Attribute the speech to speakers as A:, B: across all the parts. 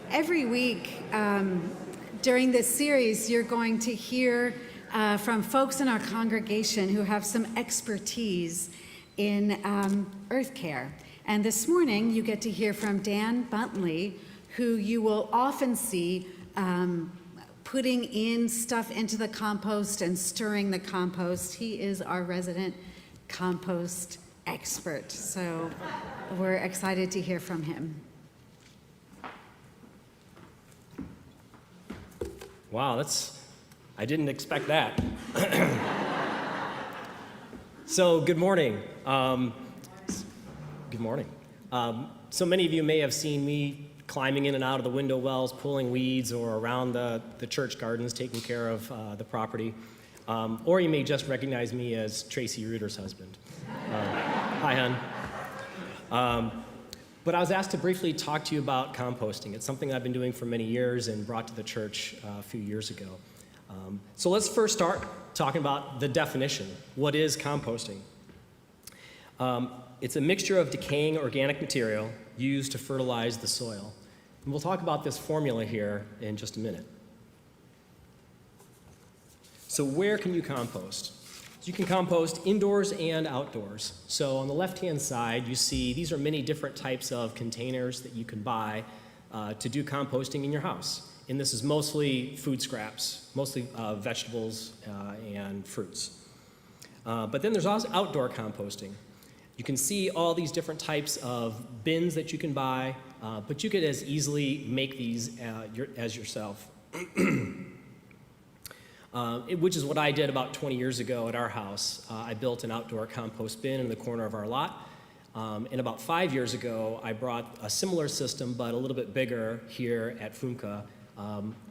A: Every week during this series, you're going to hear from folks in our congregation who have some expertise in earth care. And this morning, you get to hear from Dan Buntley, who you will often see putting in stuff into the compost and stirring the compost. He is our resident compost expert, so we're excited to hear from him.
B: Wow, I didn't expect that. So, good morning. Good morning. So many of you may have seen me climbing in and out of the window wells, pulling weeds, or around the church gardens, taking care of the property. Or you may just recognize me as Tracy Reuter's husband. Hi, hon. But I was asked to briefly talk to you about composting. It's something I've been doing for many years and brought to the church a few years ago. So let's first start talking about the definition. What is composting? It's a mixture of decaying organic material used to fertilize the soil. And we'll talk about this formula here in just a minute. So where can you compost? You can compost indoors and outdoors. So on the left-hand side, you see these are many different types of containers that you can buy to do composting in your house. And this is mostly food scraps, mostly vegetables and fruits. But then there's also outdoor composting. You can see all these different types of bins that you can buy, but you could as easily make these as yourself. Which is what I did about 20 years ago at our house. I built an outdoor compost bin in the corner of our lot. And about 5 years ago, I brought a similar system, but a little bit bigger here at FUMCAH,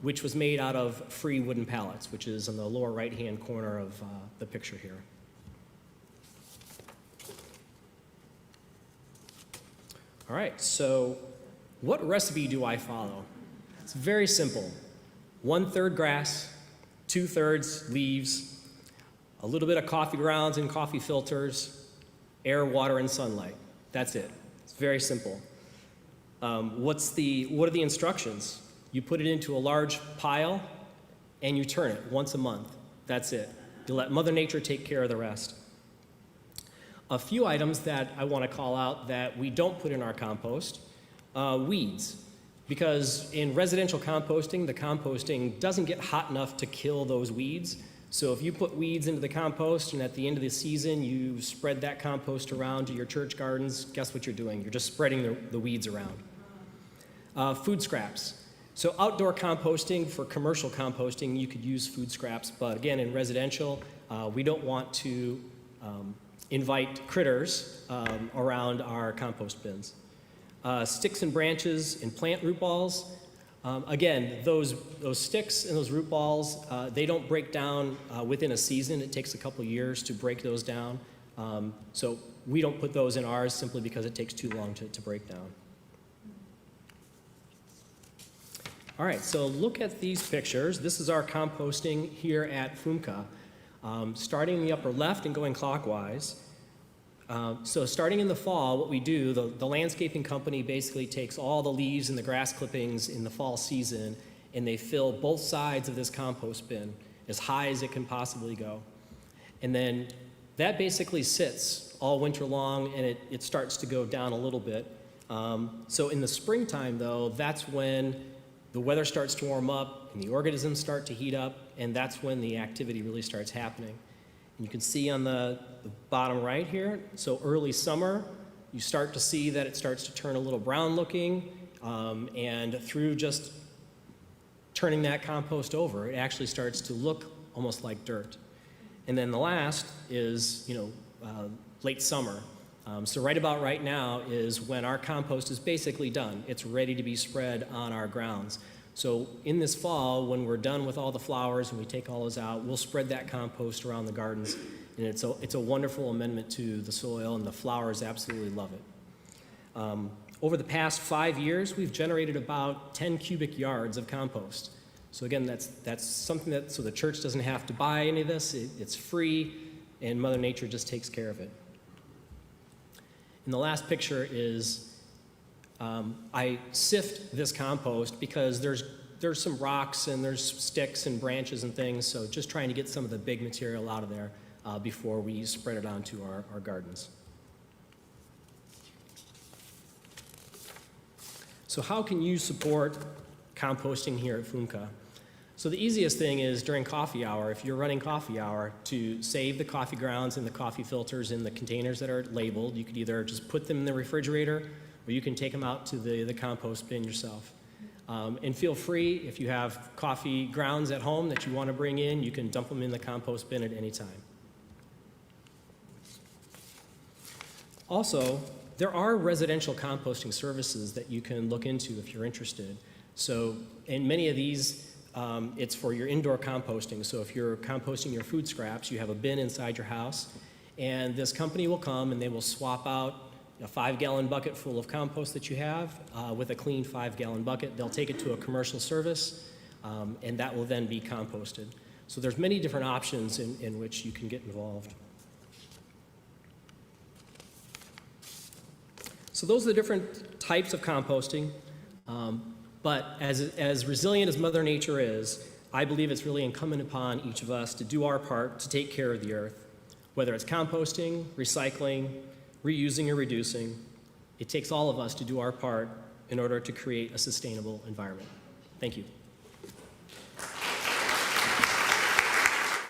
B: which was made out of free wooden pallets, which is in the lower right-hand corner of the picture here. All right, so what recipe do I follow? It's very simple. 1/3 grass, 2/3 leaves, a little bit of coffee grounds and coffee filters, air, water, and sunlight. That's it. It's very simple. What are the instructions? You put it into a large pile and you turn it once a month. That's it. You let Mother Nature take care of the rest. A few items that I want to call out that we don't put in our compost, weeds. Because in residential composting, the composting doesn't get hot enough to kill those weeds. So if you put weeds into the compost and at the end of the season you spread that compost around to your church gardens, guess what you're doing? You're just spreading the weeds around. Food scraps. So outdoor composting, for commercial composting, you could use food scraps. But again, in residential, we don't want to invite critters around our compost bins. Sticks and branches and plant root balls. Again, those sticks and those root balls, they don't break down within a season. It takes a couple years to break those down. So we don't put those in ours simply because it takes too long to break down. All right, so look at these pictures. This is our composting here at FUMCAH. Starting in the upper left and going clockwise. So starting in the fall, what we do, the landscaping company basically takes all the leaves and the grass clippings in the fall season, and they fill both sides of this compost bin as high as it can possibly go. And then that basically sits all winter long, and it starts to go down a little bit. So in the springtime, though, that's when the weather starts to warm up and the organisms start to heat up, and that's when the activity really starts happening. And you can see on the bottom right here, so early summer, you start to see that it starts to turn a little brown looking, and through just turning that compost over, it actually starts to look almost like dirt. And then the last is, late summer. So right about right now is when our compost is basically done. It's ready to be spread on our grounds. So in this fall, when we're done with all the flowers and we take all those out, we'll spread that compost around the gardens. And it's a wonderful amendment to the soil, and the flowers absolutely love it. Over the past 5 years, we've generated about 10 cubic yards of compost. So again, that's something so the church doesn't have to buy any of this. It's free, and Mother Nature just takes care of it. And the last picture is I sift this compost because there's some rocks and there's sticks and branches and things, so just trying to get some of the big material out of there before we spread it onto our gardens. So how can you support composting here at FUMCAH? So the easiest thing is during coffee hour, if you're running coffee hour, to save the coffee grounds and the coffee filters in the containers that are labeled. You could either just put them in the refrigerator, or you can take them out to the compost bin yourself. And feel free, if you have coffee grounds at home that you want to bring in, you can dump them in the compost bin at any time. Also, there are residential composting services that you can look into if you're interested. So, in many of these, it's for your indoor composting. So if you're composting your food scraps, you have a bin inside your house, and this company will come and they will swap out a 5-gallon bucket full of compost that you have with a clean 5-gallon bucket. They'll take it to a commercial service, and that will then be composted. So there's many different options in which you can get involved. So those are the different types of composting. But as resilient as Mother Nature is, I believe it's really incumbent upon each of us to do our part to take care of the earth. Whether it's composting, recycling, reusing, or reducing, it takes all of us to do our part in order to create a sustainable environment. Thank you.